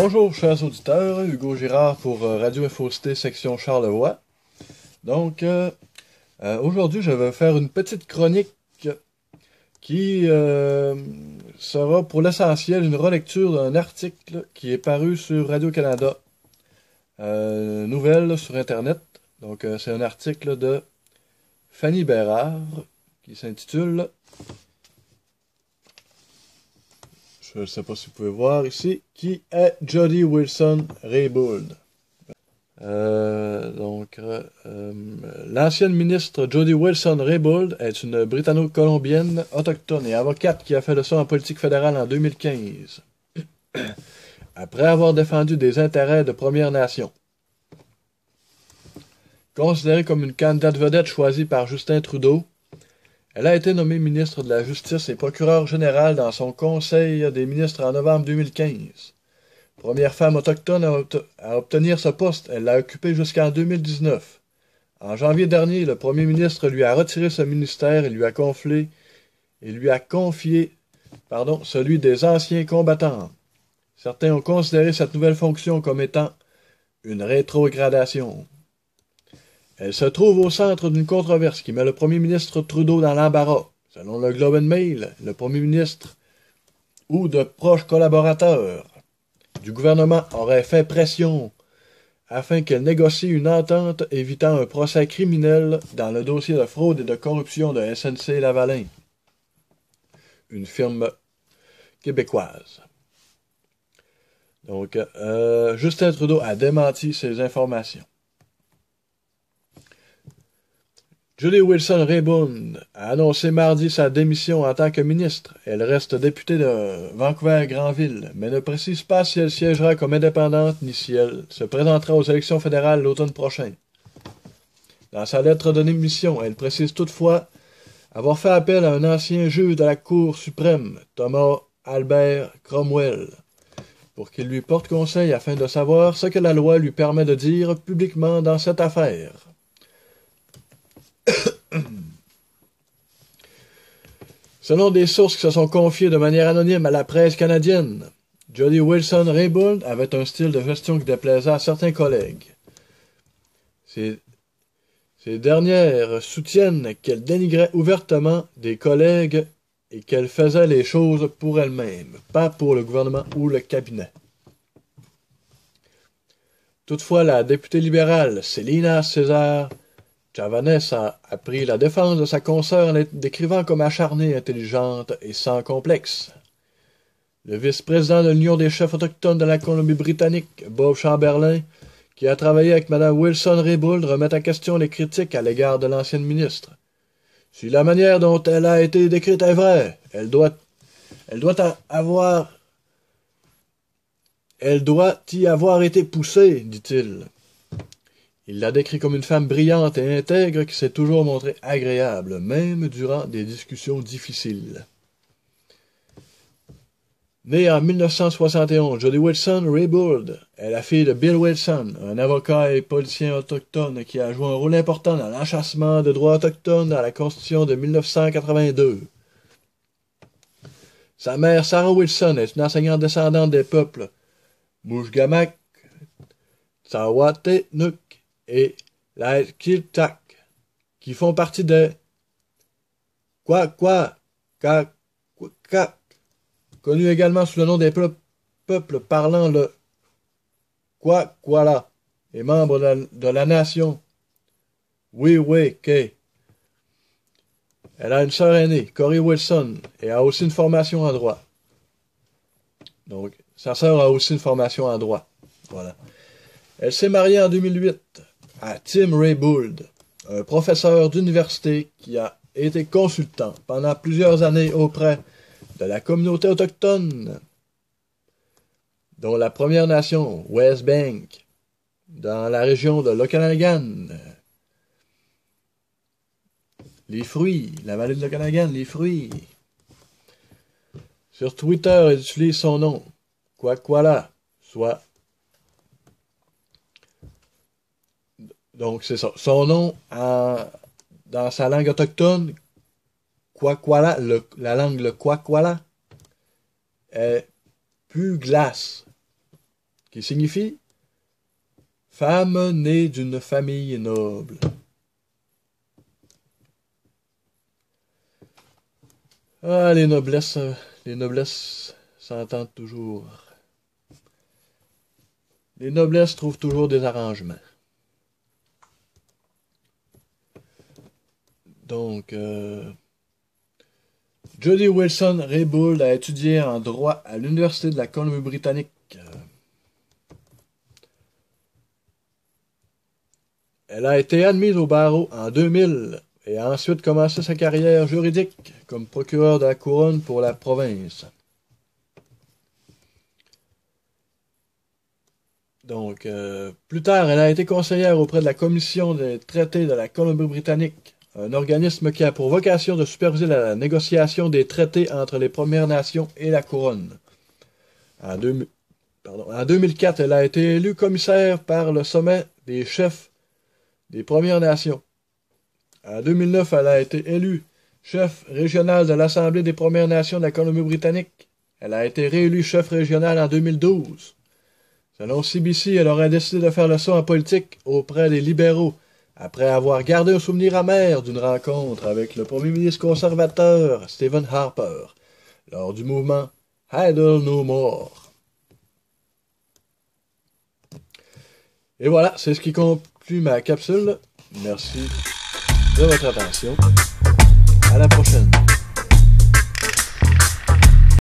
Bonjour chers auditeurs, Hugo Girard pour Radio Infocité section Charlevoix. Donc aujourd'hui je vais faire une petite chronique qui sera pour l'essentiel une relecture d'un article qui est paru sur Radio-Canada, nouvelle sur Internet. Donc c'est un article de Fanny Bérard qui s'intitule, je ne sais pas si vous pouvez voir ici, qui est Jody Wilson-Raybould. L'ancienne ministre Jody Wilson-Raybould est une britanno-colombienne autochtone et avocate qui a fait le saut en politique fédérale en 2015, après avoir défendu des intérêts de Premières Nations. Considérée comme une candidate vedette choisie par Justin Trudeau, elle a été nommée ministre de la Justice et procureure générale dans son Conseil des ministres en novembre 2015. Première femme autochtone à obtenir ce poste, elle l'a occupé jusqu'en 2019. En janvier dernier, le premier ministre lui a retiré ce ministère et lui a confié celui des anciens combattants. Certains ont considéré cette nouvelle fonction comme étant une rétrogradation. Elle se trouve au centre d'une controverse qui met le premier ministre Trudeau dans l'embarras. Selon le Globe and Mail, le premier ministre ou de proches collaborateurs du gouvernement auraient fait pression afin qu'elle négocie une entente évitant un procès criminel dans le dossier de fraude et de corruption de SNC-Lavalin, une firme québécoise. Donc, Justin Trudeau a démenti ces informations. Jody Wilson-Raybould a annoncé mardi sa démission en tant que ministre. Elle reste députée de Vancouver-Granville, mais ne précise pas si elle siégera comme indépendante ni si elle se présentera aux élections fédérales l'automne prochain. Dans sa lettre de démission, elle précise toutefois avoir fait appel à un ancien juge de la Cour suprême, Thomas Albert Cromwell, pour qu'il lui porte conseil afin de savoir ce que la loi lui permet de dire publiquement dans cette affaire. Selon des sources qui se sont confiées de manière anonyme à la presse canadienne, Jody Wilson-Raybould avait un style de gestion qui déplaisait à certains collègues. Ces dernières soutiennent qu'elle dénigrait ouvertement des collègues et qu'elle faisait les choses pour elle-même, pas pour le gouvernement ou le cabinet. Toutefois, la députée libérale Célina César Chavannes a pris la défense de sa consoeur en la décrivant comme acharnée, intelligente et sans complexe. Le vice-président de l'Union des chefs autochtones de la Colombie-Britannique, Bob Chamberlain, qui a travaillé avec Mme Wilson-Raybould, remet en question les critiques à l'égard de l'ancienne ministre. Si la manière dont elle a été décrite est vraie, elle doit y avoir été poussée, dit-il. Il l'a décrit comme une femme brillante et intègre qui s'est toujours montrée agréable, même durant des discussions difficiles. Née en 1971, Jody Wilson-Raybould est la fille de Bill Wilson, un avocat et politicien autochtone qui a joué un rôle important dans l'enchâssement de droits autochtones à la Constitution de 1982. Sa mère, Sarah Wilson, est une enseignante descendante des peuples Mushgamak, Tsawwaténuk et Laikiltak, qui font partie des Kwakwaka'wakw, connus également sous le nom des peuples parlant le Kwakwala, et membres de la nation Weweke. Elle a une sœur aînée, Corey Wilson, et a aussi une formation en droit. Donc, sa sœur a aussi une formation en droit. Voilà. Elle s'est mariée en 2008 à Tim Raybould, un professeur d'université qui a été consultant pendant plusieurs années auprès de la communauté autochtone, dont la Première Nation, West Bank, dans la région de l'Okanagan. Les fruits, la vallée de l'Okanagan, les fruits. Sur Twitter, elle utilise son nom, Kwakwala, soit... Donc, c'est ça. Son nom, dans sa langue autochtone, Kwakwala, la langue, le Kwakwala, est Puglas. qui signifie « femme née d'une famille noble ». Ah, les noblesses s'entendent toujours. Les noblesses trouvent toujours des arrangements. Donc, Jody Wilson-Raybould a étudié en droit à l'Université de la Colombie-Britannique. Elle a été admise au barreau en 2000 et a ensuite commencé sa carrière juridique comme procureur de la couronne pour la province. Donc, plus tard, elle a été conseillère auprès de la Commission des traités de la Colombie-Britannique, un organisme qui a pour vocation de superviser la négociation des traités entre les Premières Nations et la couronne. En 2004, elle a été élue commissaire par le sommet des chefs des Premières Nations. En 2009, elle a été élue chef régional de l'Assemblée des Premières Nations de la Colombie-Britannique. Elle a été réélue chef régional en 2012. Selon CBC, elle aurait décidé de faire le saut en politique auprès des libéraux, après avoir gardé un souvenir amer d'une rencontre avec le premier ministre conservateur Stephen Harper, lors du mouvement Idle No More. Et voilà, c'est ce qui conclut ma capsule. Merci de votre attention. À la prochaine.